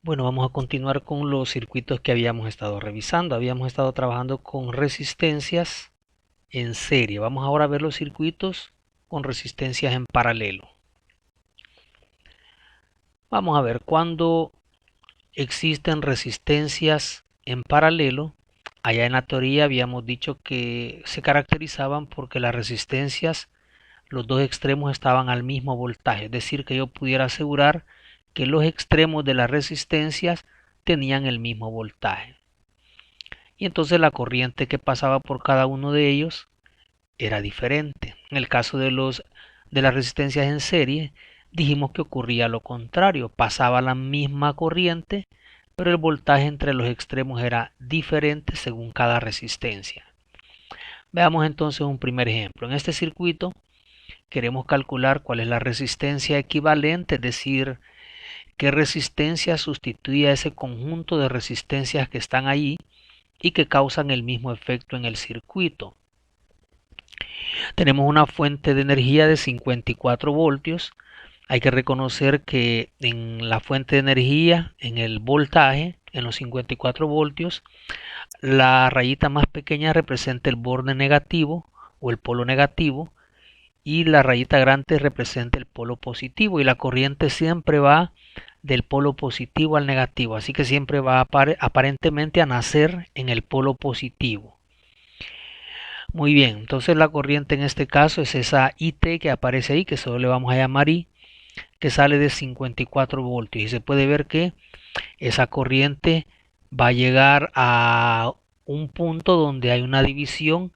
Bueno, vamos a continuar con los circuitos que habíamos estado revisando. Habíamos estado trabajando con resistencias en serie. Vamos ahora a ver los circuitos con resistencias en paralelo. Vamos a ver, cuando existen resistencias en paralelo, allá en la teoría habíamos dicho que se caracterizaban porque las resistencias, los dos extremos estaban al mismo voltaje. Es decir, que yo pudiera asegurar que los extremos de las resistencias tenían el mismo voltaje. Y entonces la corriente que pasaba por cada uno de ellos era diferente. En el caso de las resistencias en serie, dijimos que ocurría lo contrario, pasaba la misma corriente, pero el voltaje entre los extremos era diferente según cada resistencia. Veamos entonces un primer ejemplo. En este circuito queremos calcular cuál es la resistencia equivalente, es decir, qué resistencia sustituye a ese conjunto de resistencias que están allí y que causan el mismo efecto en el circuito. Tenemos una fuente de energía de 54 voltios. Hay que reconocer que en la fuente de energía, en el voltaje, en los 54 voltios, la rayita más pequeña representa el borde negativo o el polo negativo y la rayita grande representa el polo positivo, y la corriente siempre va del polo positivo al negativo, así que siempre va aparentemente a nacer en el polo positivo. Muy bien, entonces la corriente en este caso es esa IT que aparece ahí, que solo le vamos a llamar I, que sale de 54 voltios, y se puede ver que esa corriente va a llegar a un punto donde hay una división.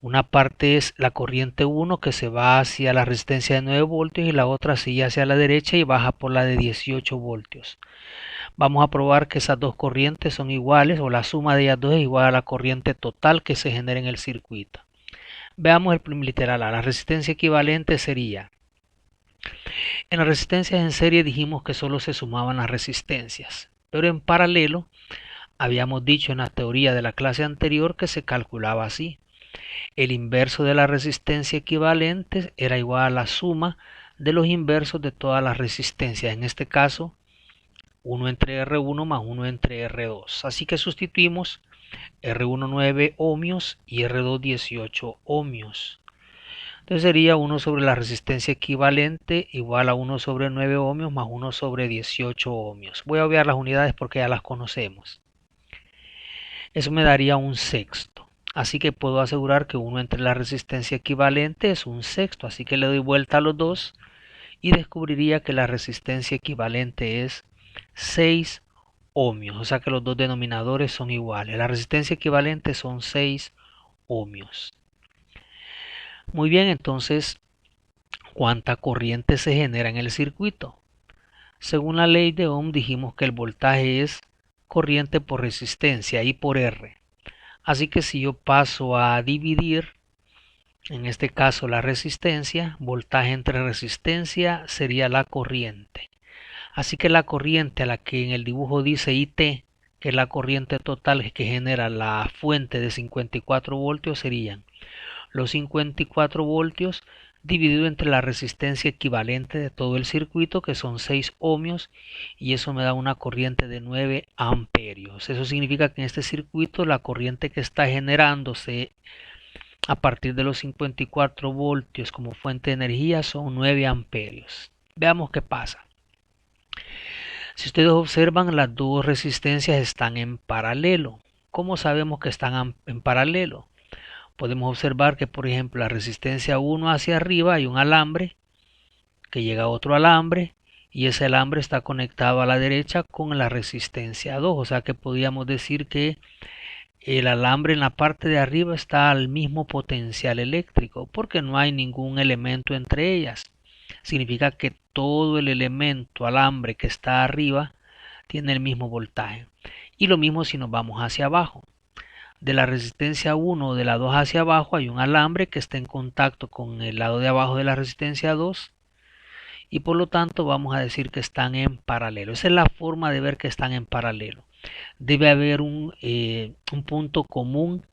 Una parte es la corriente 1 que se va hacia la resistencia de 9 voltios y la otra sigue hacia la derecha y baja por la de 18 voltios. Vamos a probar que esas dos corrientes son iguales, o la suma de ellas dos es igual a la corriente total que se genera en el circuito. Veamos el literal A. La resistencia equivalente sería, en las resistencias en serie dijimos que solo se sumaban las resistencias, pero en paralelo habíamos dicho en la teoría de la clase anterior que se calculaba así. El inverso de la resistencia equivalente era igual a la suma de los inversos de todas las resistencias, en este caso 1 entre R1 más 1 entre R2. Así que sustituimos R1 9 ohmios y R2 18 ohmios. Entonces sería 1 sobre la resistencia equivalente igual a 1 sobre 9 ohmios más 1 sobre 18 ohmios. Voy a obviar las unidades porque ya las conocemos. Eso me daría un sexto. Así que puedo asegurar que 1 entre la resistencia equivalente es un sexto. Así que le doy vuelta a los dos y descubriría que la resistencia equivalente es 6 ohmios. O sea que los dos denominadores son iguales. La resistencia equivalente son 6 ohmios. Muy bien, entonces, ¿cuánta corriente se genera en el circuito? Según la ley de Ohm dijimos que el voltaje es corriente por resistencia, I por R. Así que si yo paso a dividir, en este caso la resistencia, voltaje entre resistencia sería la corriente. Así que la corriente a la que en el dibujo dice IT, que es la corriente total que genera la fuente de 54 voltios, serían los 54 voltios dividido entre la resistencia equivalente de todo el circuito, que son 6 ohmios, y eso me da una corriente de 9 amperios. Eso significa que en este circuito la corriente que está generándose a partir de los 54 voltios como fuente de energía son 9 amperios. Veamos qué pasa. Si ustedes observan, las dos resistencias están en paralelo. ¿Cómo sabemos que están en paralelo? Podemos observar que, por ejemplo, la resistencia 1 hacia arriba hay un alambre que llega a otro alambre, y ese alambre está conectado a la derecha con la resistencia 2. O sea que podríamos decir que el alambre en la parte de arriba está al mismo potencial eléctrico porque no hay ningún elemento entre ellas. Significa que todo el elemento alambre que está arriba tiene el mismo voltaje. Y lo mismo si nos vamos hacia abajo. De la resistencia 1 o de la 2 hacia abajo hay un alambre que está en contacto con el lado de abajo de la resistencia 2, y por lo tanto vamos a decir que están en paralelo. Esa es la forma de ver que están en paralelo. Debe haber un punto común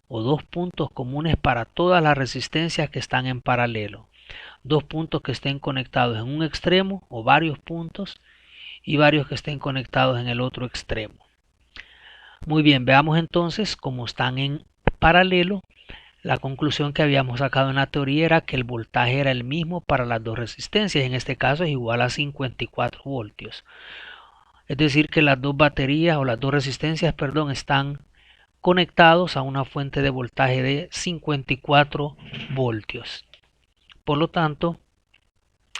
o dos puntos comunes para todas las resistencias que están en paralelo. Dos puntos que estén conectados en un extremo o varios puntos, y varios que estén conectados en el otro extremo. Muy bien, veamos entonces cómo están en paralelo. La conclusión que habíamos sacado en la teoría era que el voltaje era el mismo para las dos resistencias, en este caso es igual a 54 voltios. Es decir que las dos baterías o las dos resistencias, perdón, están conectados a una fuente de voltaje de 54 voltios. Por lo tanto,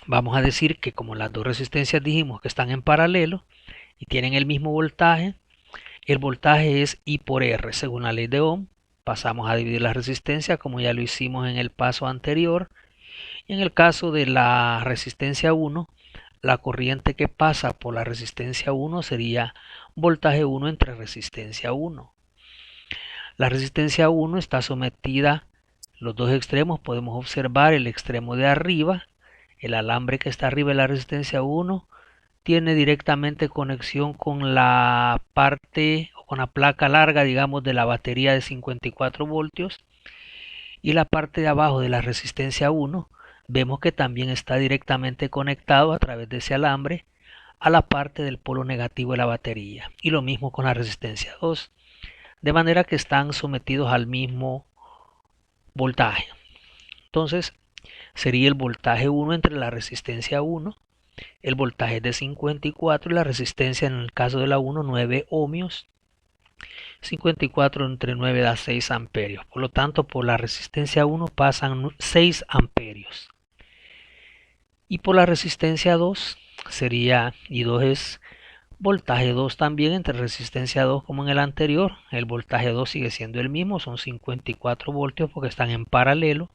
vamos a decir que como las dos resistencias dijimos que están en paralelo y tienen el mismo voltaje, el voltaje es I por R según la ley de Ohm. Pasamos a dividir la resistencia como ya lo hicimos en el paso anterior. Y en el caso de la resistencia 1, la corriente que pasa por la resistencia 1 sería voltaje 1 entre resistencia 1. La resistencia 1 está sometida, los dos extremos, podemos observar el extremo de arriba, el alambre que está arriba de la resistencia 1 tiene directamente conexión con la parte o con la placa larga, digamos, de la batería de 54 voltios, y la parte de abajo de la resistencia 1 vemos que también está directamente conectado a través de ese alambre a la parte del polo negativo de la batería, y lo mismo con la resistencia 2, de manera que están sometidos al mismo voltaje. Entonces sería el voltaje 1 entre la resistencia 1, el voltaje es de 54 y la resistencia en el caso de la 1, 9 ohmios. 54 entre 9 da 6 amperios. Por lo tanto, por la resistencia 1 pasan 6 amperios. Y por la resistencia 2 sería, y 2 es voltaje 2 también entre resistencia 2 como en el anterior. El voltaje 2 sigue siendo el mismo, son 54 voltios porque están en paralelo.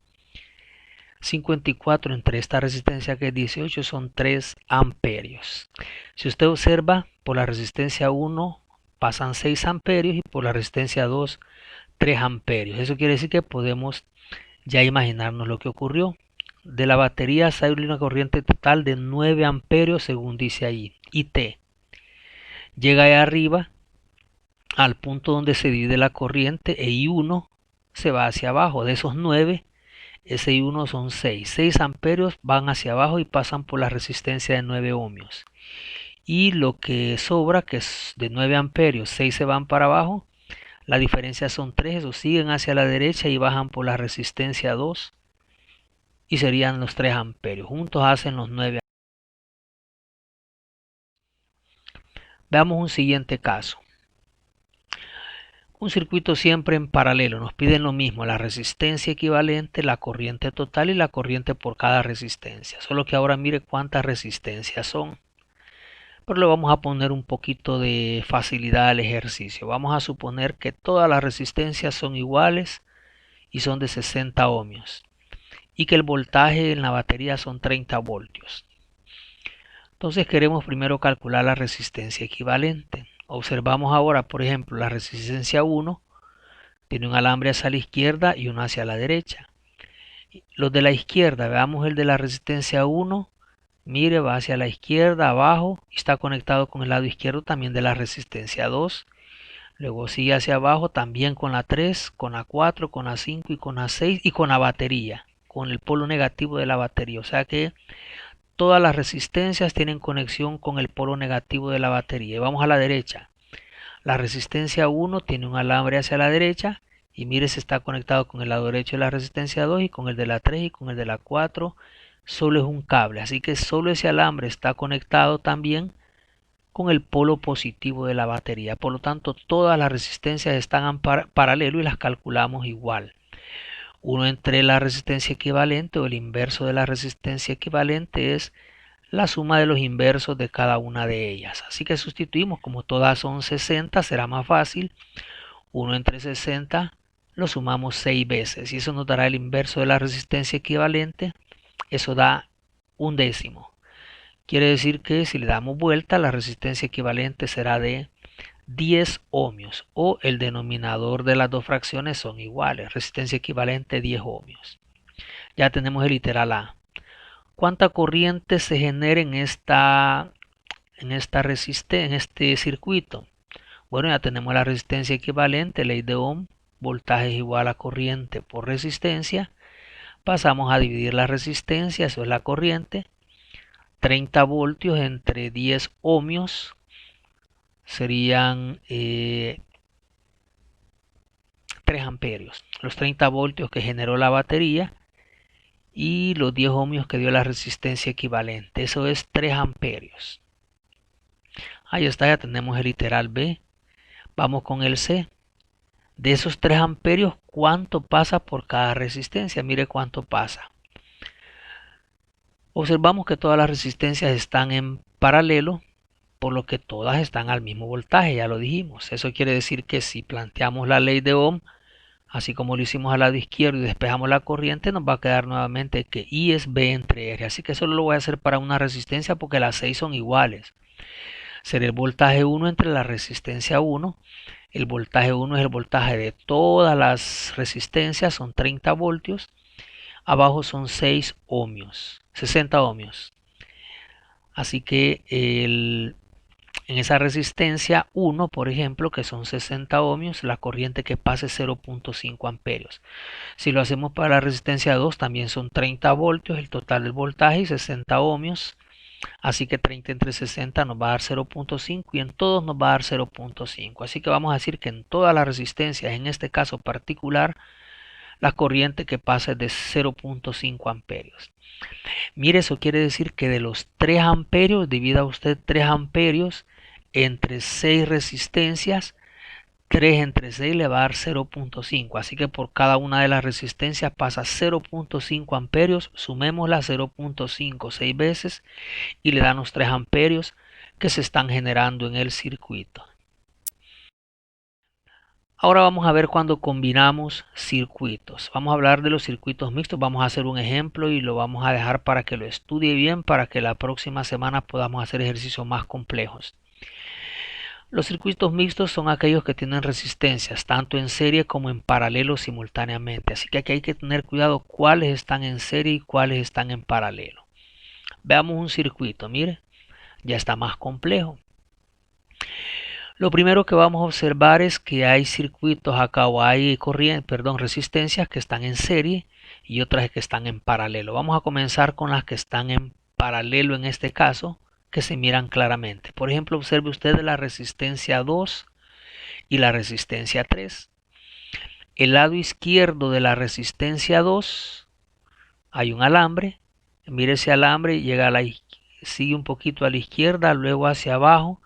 54 entre esta resistencia que es 18 son 3 amperios. Si usted observa, por la resistencia 1 pasan 6 amperios y por la resistencia 2 3 amperios. Eso quiere decir que podemos ya imaginarnos lo que ocurrió. De la batería sale una corriente total de 9 amperios según dice ahí, IT. Llega ahí arriba al punto donde se divide la corriente e I1 se va hacia abajo. De esos 9, ese I1 son 6. 6 amperios van hacia abajo y pasan por la resistencia de 9 ohmios. Y lo que sobra, que es de 9 amperios, 6 se van para abajo. La diferencia son 3, esos siguen hacia la derecha y bajan por la resistencia 2. Y serían los 3 amperios. Juntos hacen los 9. Veamos un siguiente caso. Un circuito siempre en paralelo. Nos piden lo mismo, la resistencia equivalente, la corriente total y la corriente por cada resistencia. Solo que ahora mire cuántas resistencias son. Pero le vamos a poner un poquito de facilidad al ejercicio. Vamos a suponer que todas las resistencias son iguales y son de 60 ohmios. Y que el voltaje en la batería son 30 voltios. Entonces queremos primero calcular la resistencia equivalente. Observamos ahora, por ejemplo, la resistencia 1 tiene un alambre hacia la izquierda y uno hacia la derecha. Los de la izquierda, veamos el de la resistencia 1, mire, va hacia la izquierda, abajo, y está conectado con el lado izquierdo también de la resistencia 2. Luego sigue hacia abajo también con la 3, con la 4, con la 5 y con la 6 y con la batería, con el polo negativo de la batería. O sea que todas las resistencias tienen conexión con el polo negativo de la batería. Y vamos a la derecha. La resistencia 1 tiene un alambre hacia la derecha y mire, se está conectado con el lado derecho de la resistencia 2 y con el de la 3 y con el de la 4. Solo es un cable, así que solo ese alambre está conectado también con el polo positivo de la batería. Por lo tanto, todas las resistencias están en paralelo y las calculamos igual. 1 entre la resistencia equivalente o el inverso de la resistencia equivalente es la suma de los inversos de cada una de ellas. Así que sustituimos, como todas son 60, será más fácil. 1 entre 60 lo sumamos 6 veces y eso nos dará el inverso de la resistencia equivalente. Eso da un décimo. Quiere decir que si le damos vuelta, la resistencia equivalente será de 10 ohmios, o el denominador de las dos fracciones son iguales. Resistencia equivalente 10 ohmios. Ya tenemos el literal A. ¿Cuánta corriente se genera en este circuito? Bueno, ya tenemos la resistencia equivalente, ley de Ohm, voltaje es igual a corriente por resistencia. Pasamos a dividir la resistencia, eso es la corriente. 30 voltios entre 10 ohmios serían 3 amperios. Los 30 voltios que generó la batería y los 10 ohmios que dio la resistencia equivalente. Eso es 3 amperios. Ahí está, ya tenemos el literal B. Vamos con el C. De esos 3 amperios, ¿cuánto pasa por cada resistencia? Mire cuánto pasa. Observamos que todas las resistencias están en paralelo, por lo que todas están al mismo voltaje, ya lo dijimos. Eso quiere decir que si planteamos la ley de Ohm, así como lo hicimos al lado izquierdo y despejamos la corriente, nos va a quedar nuevamente que I es B entre R. Así que eso lo voy a hacer para una resistencia porque las 6 son iguales. Será el voltaje 1 entre la resistencia 1. El voltaje 1 es el voltaje de todas las resistencias, son 30 voltios. Abajo son 6 ohmios, 60 ohmios. Así que en esa resistencia 1, por ejemplo, que son 60 ohmios, la corriente que pasa es 0.5 amperios. Si lo hacemos para la resistencia 2, también son 30 voltios, el total del voltaje y 60 ohmios. Así que 30 entre 60 nos va a dar 0.5 y en todos nos va a dar 0.5. Así que vamos a decir que en todas las resistencias, en este caso particular, la corriente que pasa es de 0.5 amperios. Mire, eso quiere decir que de los 3 amperios, divida usted 3 amperios entre 6 resistencias. 3 entre 6 le va a dar 0.5. Así que por cada una de las resistencias pasa 0.5 amperios. Sumémosla 0.5 6 veces y le dan los 3 amperios que se están generando en el circuito. Ahora vamos a ver cuando combinamos circuitos. Vamos a hablar de los circuitos mixtos. Vamos a hacer un ejemplo y lo vamos a dejar para que lo estudie bien, para que la próxima semana podamos hacer ejercicios más complejos. Los circuitos mixtos son aquellos que tienen resistencias tanto en serie como en paralelo simultáneamente. Así que aquí hay que tener cuidado cuáles están en serie y cuáles están en paralelo. Veamos un circuito, mire, ya está más complejo. Lo primero que vamos a observar es que hay circuitos acá o hay resistencias que están en serie y otras que están en paralelo. Vamos a comenzar con las que están en paralelo en este caso, que se miran claramente. Por ejemplo, observe usted la resistencia 2 y la resistencia 3. El lado izquierdo de la resistencia 2 hay un alambre. Mire ese alambre, sigue un poquito a la izquierda, luego hacia abajo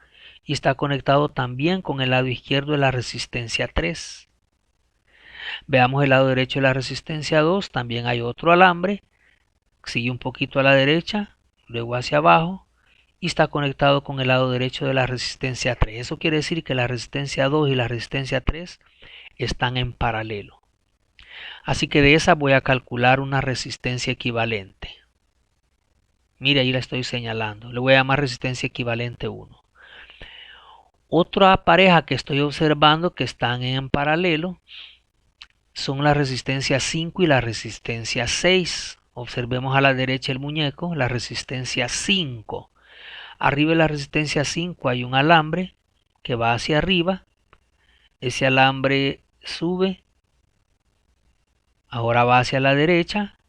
y está conectado también con el lado izquierdo de la resistencia 3. Veamos el lado derecho de la resistencia 2, también hay otro alambre, sigue un poquito a la derecha, luego hacia abajo y está conectado con el lado derecho de la resistencia 3. Eso quiere decir que la resistencia 2 y la resistencia 3 están en paralelo. Así que de esa voy a calcular una resistencia equivalente. Mire, ahí la estoy señalando. Le voy a llamar resistencia equivalente 1. Otra pareja que estoy observando que están en paralelo son la resistencia 5 y la resistencia 6. Observemos a la derecha el muñeco, la resistencia 5. Arriba de la resistencia 5 hay un alambre que va hacia arriba. Ese alambre sube. Ahora va hacia la derecha.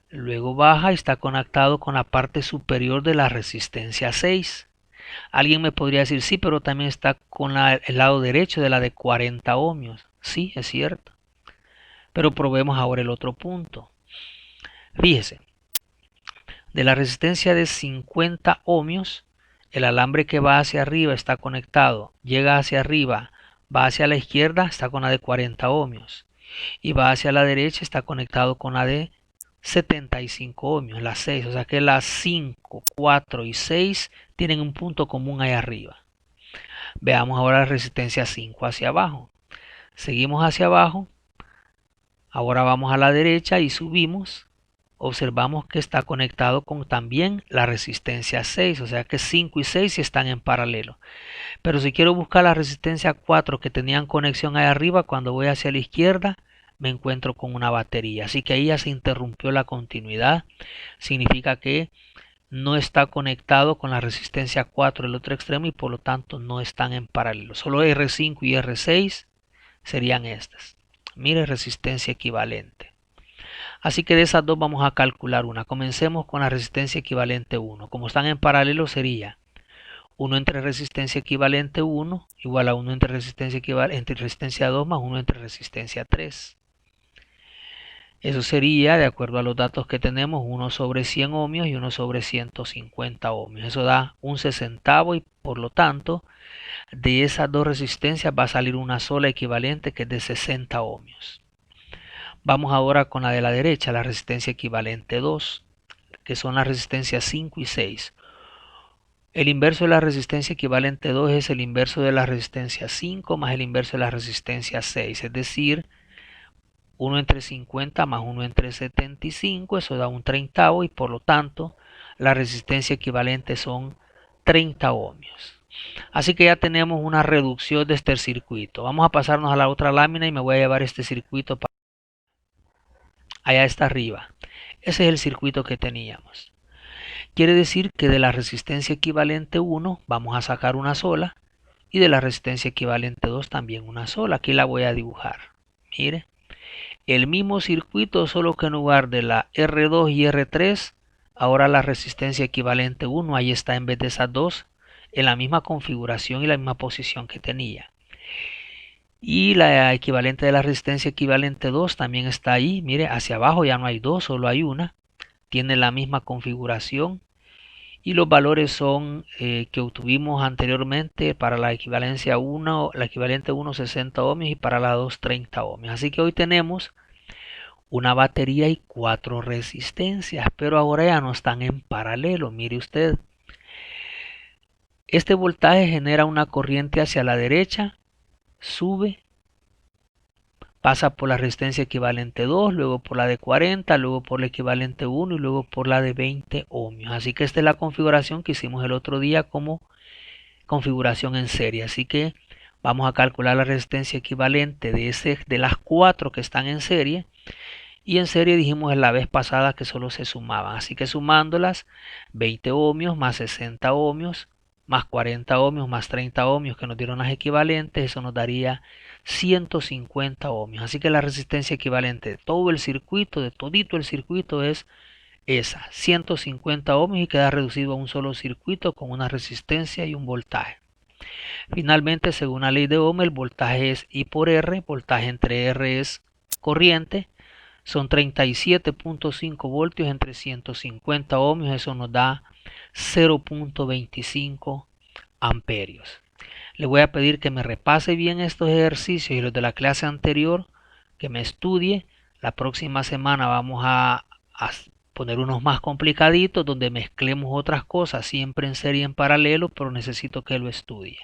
Luego baja y está conectado con la parte superior de la resistencia 6. Alguien me podría decir, sí, pero también está con el lado derecho de la de 40 ohmios. Sí, es cierto. Pero probemos ahora el otro punto. Fíjese, de la resistencia de 50 ohmios, el alambre que va hacia arriba está conectado, llega hacia arriba, va hacia la izquierda, está con la de 40 ohmios. Y va hacia la derecha, está conectado con la de 75 ohmios, las 6. O sea que las 5, 4 y 6 tienen un punto común ahí arriba. Veamos ahora la resistencia 5 hacia abajo. Seguimos hacia abajo. Ahora vamos a la derecha y subimos. Observamos que está conectado con también la resistencia 6. O sea que 5 y 6 están en paralelo. Pero si quiero buscar la resistencia 4 que tenían conexión ahí arriba, cuando voy hacia la izquierda me encuentro con una batería. Así que ahí ya se interrumpió la continuidad. Significa que no está conectado con la resistencia 4 del otro extremo y por lo tanto no están en paralelo. Solo R5 y R6 serían estas. Mire, resistencia equivalente. Así que de esas dos vamos a calcular una. Comencemos con la resistencia equivalente 1. Como están en paralelo sería 1 entre resistencia equivalente 1 igual a 1 entre resistencia 2 más 1 entre resistencia 3. Eso sería, de acuerdo a los datos que tenemos, 1 sobre 100 ohmios y 1 sobre 150 ohmios. Eso da un sesentavo y por lo tanto de esas dos resistencias va a salir una sola equivalente que es de 60 ohmios. Vamos ahora con la de la derecha, la resistencia equivalente 2, que son las resistencias 5 y 6. El inverso de la resistencia equivalente 2 es el inverso de la resistencia 5 más el inverso de la resistencia 6, es decir, 1 entre 50 más 1 entre 75, eso da un treintavo y por lo tanto la resistencia equivalente son 30 ohmios. Así que ya tenemos una reducción de este circuito. Vamos a pasarnos a la otra lámina y me voy a llevar este circuito para allá está arriba. Ese es el circuito que teníamos. Quiere decir que de la resistencia equivalente 1 vamos a sacar una sola y de la resistencia equivalente 2 también una sola. Aquí la voy a dibujar. Mire, el mismo circuito, solo que en lugar de la R2 y R3, ahora la resistencia equivalente 1, ahí está en vez de esas dos, en la misma configuración y la misma posición que tenía. Y la equivalente de la resistencia equivalente 2 también está ahí. Mire, hacia abajo ya no hay dos, solo hay una. Tiene la misma configuración. Y los valores son que obtuvimos anteriormente para la equivalencia 1, la equivalente 1 60 ohmios y para la 2 30 ohmios. Así que hoy tenemos una batería y 4 resistencias, pero ahora ya no están en paralelo. Mire usted, este voltaje genera una corriente hacia la derecha, sube, pasa por la resistencia equivalente 2, luego por la de 40, luego por la equivalente 1 y luego por la de 20 ohmios. Así que esta es la configuración que hicimos el otro día como configuración en serie. Así que vamos a calcular la resistencia equivalente de las 4 que están en serie. Y en serie dijimos en la vez pasada que solo se sumaban. Así que sumándolas, 20 ohmios más 60 ohmios más 40 ohmios más 30 ohmios que nos dieron las equivalentes, eso nos daría 150 ohmios. Así que la resistencia equivalente de todo el circuito, de todito el circuito, es esa, 150 ohmios, y queda reducido a un solo circuito con una resistencia y un voltaje. Finalmente, según la ley de Ohm, el voltaje es I por R, voltaje entre R es corriente, son 37.5 voltios entre 150 ohmios, eso nos da 0.25 amperios. Le voy a pedir que me repase bien estos ejercicios y los de la clase anterior, que me estudie. La próxima semana vamos a poner unos más complicaditos donde mezclemos otras cosas siempre en serie y en paralelo, pero necesito que lo estudie.